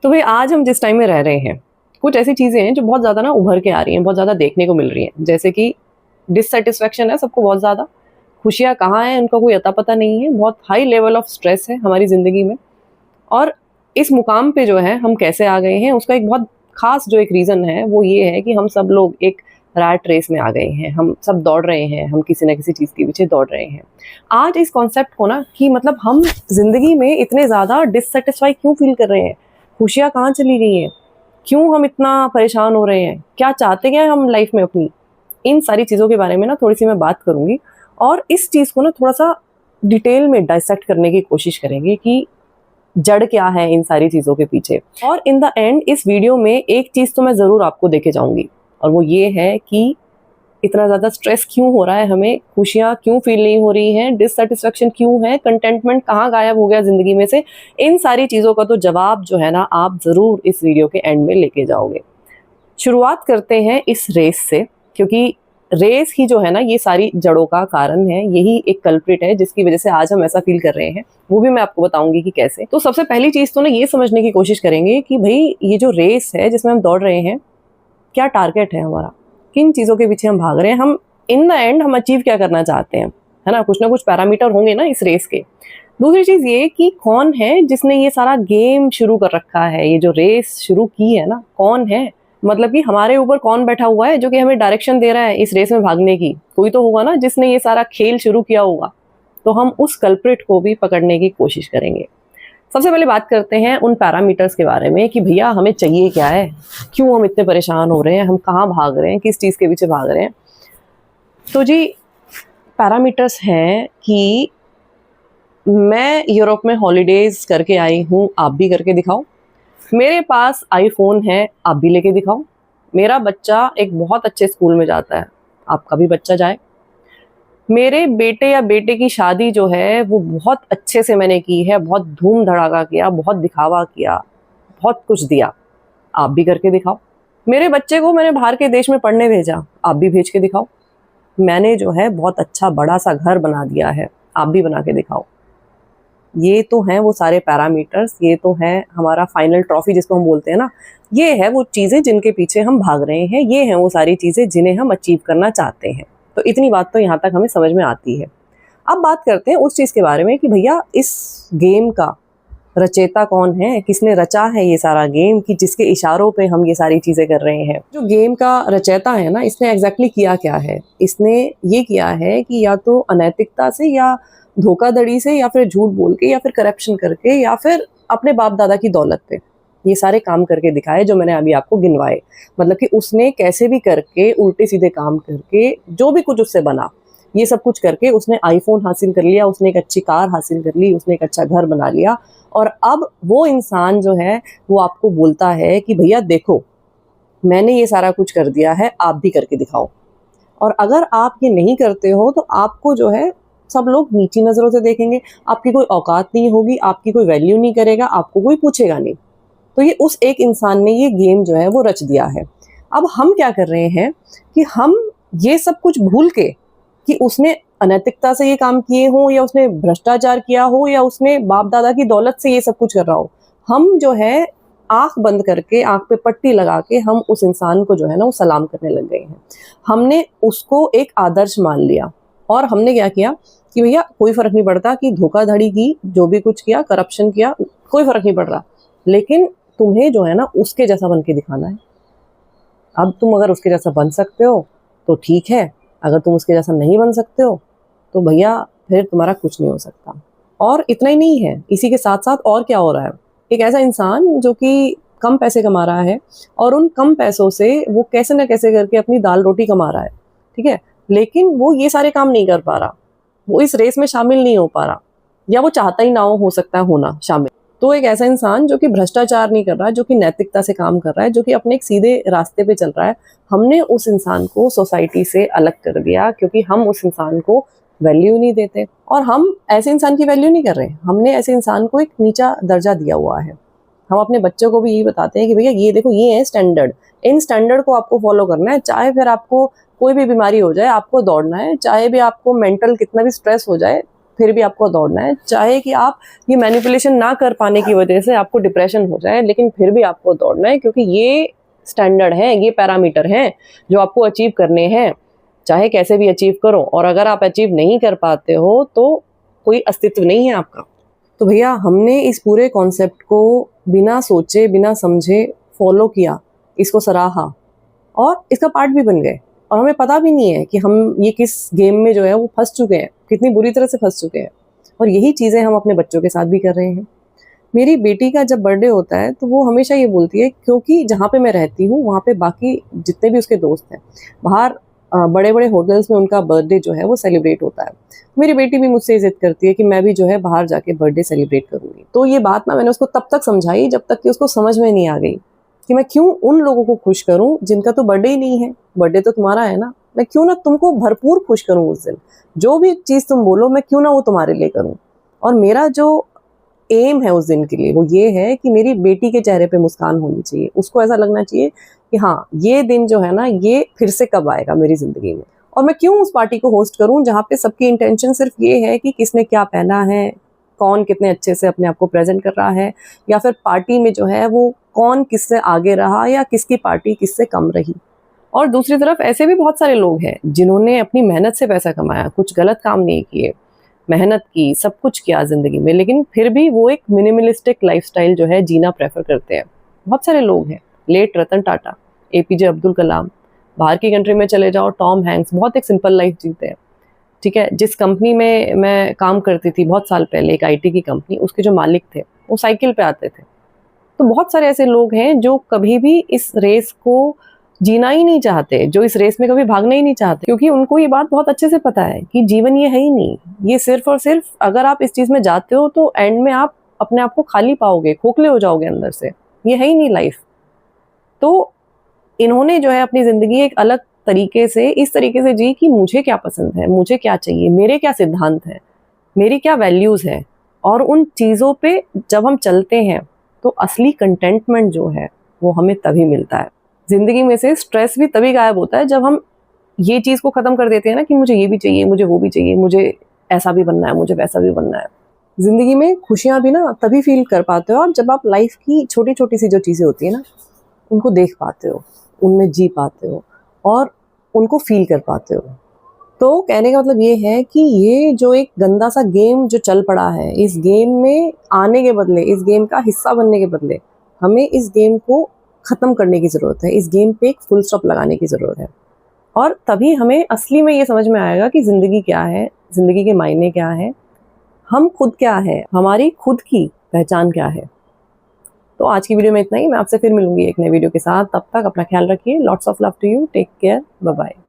तो भाई आज हम जिस टाइम में रह रहे हैं, कुछ ऐसी चीज़ें हैं जो बहुत ज़्यादा ना उभर के आ रही हैं, बहुत ज़्यादा देखने को मिल रही हैं। जैसे कि डिससैटिस्फैक्शन है सबको बहुत ज़्यादा, खुशियाँ कहाँ हैं उनका कोई अता-पता नहीं है, बहुत हाई लेवल ऑफ स्ट्रेस है हमारी ज़िंदगी में। और इस मुकाम पे जो है हम कैसे आ गए हैं उसका एक बहुत ख़ास जो एक रीज़न है वो ये है कि हम सब लोग एक रैट रेस में आ गए हैं। हम सब दौड़ रहे हैं, हम किसी न किसी चीज़ के पीछे दौड़ रहे हैं। आज इस कॉन्सेप्ट को ना कि मतलब हम ज़िंदगी में इतने ज़्यादा डिससैटिस्फाई क्यों फ़ील कर रहे हैं? खुशियाँ कहाँ चली गई हैं? क्यों हम इतना परेशान हो रहे हैं? क्या चाहते क्या हैं हम लाइफ़ में अपनी? इन सारी चीज़ों के बारे में ना थोड़ी-सी मैं बात करूँगी और इस चीज़ को ना थोड़ा-सा डिटेल में डाइसेक्ट करने की कोशिश करेंगे कि जड़ क्या है इन सारी चीज़ों के पीछे। और इन द एंड इस वीडियो में एक चीज़ तो मैं ज़रूर आपको देके जाऊँगी और वो ये है कि इतना ज़्यादा स्ट्रेस क्यों हो रहा है हमें, खुशियाँ क्यों फ़ील नहीं हो रही हैं, डिससैटिस्फैक्शन क्यों है, कंटेंटमेंट कहाँ गायब हो गया ज़िंदगी में से। इन सारी चीज़ों का तो जवाब जो है ना आप ज़रूर इस वीडियो के एंड में लेके जाओगे। शुरुआत करते हैं इस रेस से, क्योंकि रेस ही जो है ना ये सारी जड़ों का कारण है, यही एक कल्प्रिट है जिसकी वजह से आज हम ऐसा फील कर रहे हैं। वो भी मैं आपको बताऊंगी कि कैसे। तो सबसे पहली चीज़ तो ना ये समझने की कोशिश करेंगे कि भाई ये जो रेस है जिसमें हम दौड़ रहे हैं, क्या टारगेट है हमारा, किन चीज़ों के पीछे हम भाग रहे हैं, हम इन द एंड हम अचीव क्या करना चाहते हैं, है ना। कुछ ना कुछ पैरामीटर होंगे ना इस रेस के। दूसरी चीज़ ये कि कौन है जिसने ये सारा गेम शुरू कर रखा है, ये जो रेस शुरू की है ना, कौन है, मतलब कि हमारे ऊपर कौन बैठा हुआ है जो कि हमें डायरेक्शन दे रहा है इस रेस में भागने की। कोई तो होगा ना जिसने ये सारा खेल शुरू किया होगा। तो हम उस कल्प्रिट को भी पकड़ने की कोशिश करेंगे। सबसे पहले बात करते हैं उन पैरामीटर्स के बारे में कि भैया हमें चाहिए क्या है, क्यों हम इतने परेशान हो रहे हैं, हम कहाँ भाग रहे हैं, किस चीज़ के पीछे भाग रहे हैं। तो जी पैरामीटर्स हैं कि मैं यूरोप में हॉलीडेज़ करके आई हूँ, आप भी करके दिखाओ। मेरे पास आईफ़ोन है, आप भी लेके दिखाओ। मेरा बच्चा एक बहुत अच्छे स्कूल में जाता है, आपका भी बच्चा जाए। मेरे बेटे या बेटे की शादी जो है वो बहुत अच्छे से मैंने की है, बहुत धूम-धड़ाका किया, बहुत दिखावा किया, बहुत कुछ दिया, आप भी करके दिखाओ। मेरे बच्चे को मैंने बाहर के देश में पढ़ने भेजा, आप भी भेज के दिखाओ। मैंने जो है बहुत अच्छा बड़ा-सा घर बना दिया है, आप भी बना के दिखाओ। ये तो हैं वो सारे पैरामीटर्स, ये तो है हमारा फाइनल ट्रॉफी जिसको हम बोलते हैं ना, ये है वो चीज़ें जिनके पीछे हम भाग रहे हैं, ये हैं वो सारी चीज़ें जिन्हें हम अचीव करना चाहते हैं। तो इतनी बात तो यहाँ तक हमें समझ में आती है। अब बात करते हैं उस चीज़ के बारे में कि भैया इस गेम का रचयिता कौन है, किसने रचा है ये सारा गेम कि जिसके इशारों पे हम ये सारी चीज़ें कर रहे हैं। जो गेम का रचयिता है ना, इसने एग्जैक्टली किया क्या है, इसने ये किया है कि या तो अनैतिकता से या धोखाधड़ी से या फिर झूठ बोल के या फिर करप्शन करके या फिर अपने बाप दादा की दौलत पे ये सारे काम करके दिखाए जो मैंने अभी आपको गिनवाए। मतलब कि उसने कैसे भी करके उल्टे सीधे काम करके जो भी कुछ उससे बना, ये सब कुछ करके उसने आईफोन हासिल कर लिया, उसने एक अच्छी कार हासिल कर ली, उसने एक अच्छा घर बना लिया। और अब वो इंसान जो है वो आपको बोलता है कि भैया देखो मैंने ये सारा कुछ कर दिया है, आप भी करके दिखाओ। और अगर आप ये नहीं करते हो तो आपको जो है सब लोग नीची नज़रों से देखेंगे, आपकी कोई औकात नहीं होगी, आपकी कोई वैल्यू नहीं करेगा, आपको कोई पूछेगा नहीं। तो ये उस एक इंसान ने ये गेम जो है वो रच दिया है। अब हम क्या कर रहे हैं कि हम ये सब कुछ भूल के कि उसने अनैतिकता से ये काम किए हों या उसने भ्रष्टाचार किया हो या उसने बाप दादा की दौलत से ये सब कुछ कर रहा हो, हम जो है आँख बंद करके, आँख पे पट्टी लगा के हम उस इंसान को जो है ना वो सलाम करने लग गए हैं। हमने उसको एक आदर्श मान लिया और हमने क्या किया कि भैया कोई फ़र्क नहीं पड़ता कि धोखाधड़ी की, जो भी कुछ किया, करप्शन किया, कोई फ़र्क नहीं पड़ रहा। लेकिन तुम्हें जो है ना उसके जैसा बन के दिखाना है। अब तुम अगर उसके जैसा बन सकते हो तो ठीक है, अगर तुम उसके जैसा नहीं बन सकते हो तो भैया फिर तुम्हारा कुछ नहीं हो सकता। और इतना ही नहीं है, इसी के साथ-साथ और क्या हो रहा है, एक ऐसा इंसान जो कि कम पैसे कमा रहा है और उन कम पैसों से वो कैसे न कैसे करके अपनी दाल-रोटी कमा रहा है, ठीक है? लेकिन वो ये सारे काम नहीं कर पा रहा, वो इस रेस में शामिल नहीं हो पा रहा या वो चाहता ही ना हो सकता है होना शामिल। तो एक ऐसा इंसान जो कि भ्रष्टाचार नहीं कर रहा है, जो कि नैतिकता से काम कर रहा है, जो कि अपने एक सीधे रास्ते पे चल रहा है, हमने उस इंसान को सोसाइटी से अलग कर दिया क्योंकि हम उस इंसान को वैल्यू नहीं देते। और हम ऐसे इंसान की वैल्यू नहीं कर रहे, हमने ऐसे इंसान को एक नीचा दर्जा दिया हुआ है। हम अपने बच्चों को भी यही बताते हैं कि भैया ये देखो ये है स्टैंडर्ड, इन स्टैंडर्ड को आपको फॉलो करना है, चाहे फिर आपको कोई भी बीमारी हो जाए, आपको दौड़ना है, चाहे भी आपको मेंटल कितना भी स्ट्रेस हो जाए, फिर भी आपको दौड़ना है। चाहे कि आप ये मैनिपुलेशन ना कर पाने की वजह से आपको डिप्रेशन हो जाए, लेकिन फिर भी आपको दौड़ना है, क्योंकि ये स्टैंडर्ड है, ये पैरामीटर हैं जो आपको अचीव करने हैं, चाहे कैसे भी अचीव करो। और अगर आप अचीव नहीं कर पाते हो तो कोई अस्तित्व नहीं है आपका। तो भैया हमने इस पूरे कॉन्सेप्ट को बिना सोचे बिना समझे फॉलो किया, इसको सराहा और इसका पार्ट भी बन गए, और हमें पता भी नहीं है कि हम ये किस गेम में जो है वो फंस चुके हैं, कितनी बुरी तरह से फंस चुके हैं। और यही चीज़ें हम अपने बच्चों के साथ भी कर रहे हैं। मेरी बेटी का जब बर्थडे होता है तो वो हमेशा ये बोलती है, क्योंकि जहाँ पे मैं रहती हूँ वहाँ पे बाकी जितने भी उसके दोस्त हैं बाहर बड़े बड़े होटल्स में उनका बर्थडे जो है वो सेलिब्रेट होता है। मेरी बेटी भी मुझसे जिद करती है कि मैं भी जो है बाहर जाके बर्थडे सेलिब्रेट करूँगी। तो ये बात ना मैंने उसको तब तक समझाई जब तक कि उसको समझ में नहीं आ गई कि मैं क्यों उन लोगों को खुश करूं जिनका तो बर्थडे ही नहीं है। बर्थडे तो तुम्हारा है ना, मैं क्यों ना तुमको भरपूर खुश करूं उस दिन। जो भी चीज़ तुम बोलो मैं क्यों ना वो तुम्हारे लिए करूं। और मेरा जो एम है उस दिन के लिए वो ये है कि मेरी बेटी के चेहरे पे मुस्कान होनी चाहिए, उसको ऐसा लगना चाहिए कि हाँ ये दिन जो है ना ये फिर से कब आएगा मेरी ज़िंदगी में। और मैं क्यों उस पार्टी को होस्ट करूं जहाँ पे सबकी इंटेंशन सिर्फ ये है कि किसने क्या पहना है, कौन कितने अच्छे से अपने आप को प्रेजेंट कर रहा है, या फिर पार्टी में जो है वो कौन किससे आगे रहा या किसकी पार्टी किससे कम रही। और दूसरी तरफ ऐसे भी बहुत सारे लोग हैं जिन्होंने अपनी मेहनत से पैसा कमाया, कुछ गलत काम नहीं किए, मेहनत की, सब कुछ किया ज़िंदगी में, लेकिन फिर भी वो एक मिनिमलिस्टिक लाइफस्टाइल जो है जीना प्रेफर करते हैं। बहुत सारे लोग हैं, लेट रतन टाटा, APJ अब्दुल कलाम, बाहर की कंट्री में चले जाओ टॉम हैंक्स, बहुत एक सिंपल लाइफ जीते हैं। ठीक है, जिस कंपनी में मैं काम करती थी बहुत साल पहले, एक IT की कंपनी, उसके जो मालिक थे वो साइकिल पे आते थे। तो बहुत सारे ऐसे लोग हैं जो कभी भी इस रेस को जीना ही नहीं चाहते, जो इस रेस में कभी भागना ही नहीं चाहते, क्योंकि उनको ये बात बहुत अच्छे से पता है कि जीवन ये है ही नहीं। ये सिर्फ और सिर्फ अगर आप इस चीज़ में जाते हो तो एंड में आप अपने आप को खाली पाओगे, खोखले हो जाओगे अंदर से, ये है ही नहीं लाइफ। तो इन्होंने जो है अपनी ज़िंदगी एक अलग तरीके से, इस तरीके से जी कि मुझे क्या पसंद है, मुझे क्या चाहिए, मेरे क्या सिद्धांत हैं, मेरी क्या वैल्यूज़ हैं। और उन चीज़ों पे जब हम चलते हैं तो असली कंटेंटमेंट जो है वो हमें तभी मिलता है। ज़िंदगी में से स्ट्रेस भी तभी गायब होता है जब हम ये चीज़ को ख़त्म कर देते हैं ना कि मुझे ये भी चाहिए, मुझे वो भी चाहिए, मुझे ऐसा भी बनना है, मुझे वैसा भी बनना है। ज़िंदगी में खुशियाँ भी ना तभी फील कर पाते हो आप जब आप लाइफ की छोटी छोटी सी जो चीज़ें होती है ना उनको देख पाते हो, उनमें जी पाते हो और उनको फील कर पाते हो। तो कहने का मतलब ये है कि ये जो एक गंदा सा गेम जो चल पड़ा है, इस गेम में आने के बदले, इस गेम का हिस्सा बनने के बदले हमें इस गेम को ख़त्म करने की ज़रूरत है। इस गेम पे एक फुल स्टॉप लगाने की ज़रूरत है। और तभी हमें असली में ये समझ में आएगा कि ज़िंदगी क्या है, ज़िंदगी के मायने क्या हैं, हम खुद क्या है, हमारी खुद की पहचान क्या है। तो आज की वीडियो में इतना ही। मैं आपसे फिर मिलूंगी एक नए वीडियो के साथ। तब तक अपना ख्याल रखिए। Lots of love to you. Take care. Bye bye.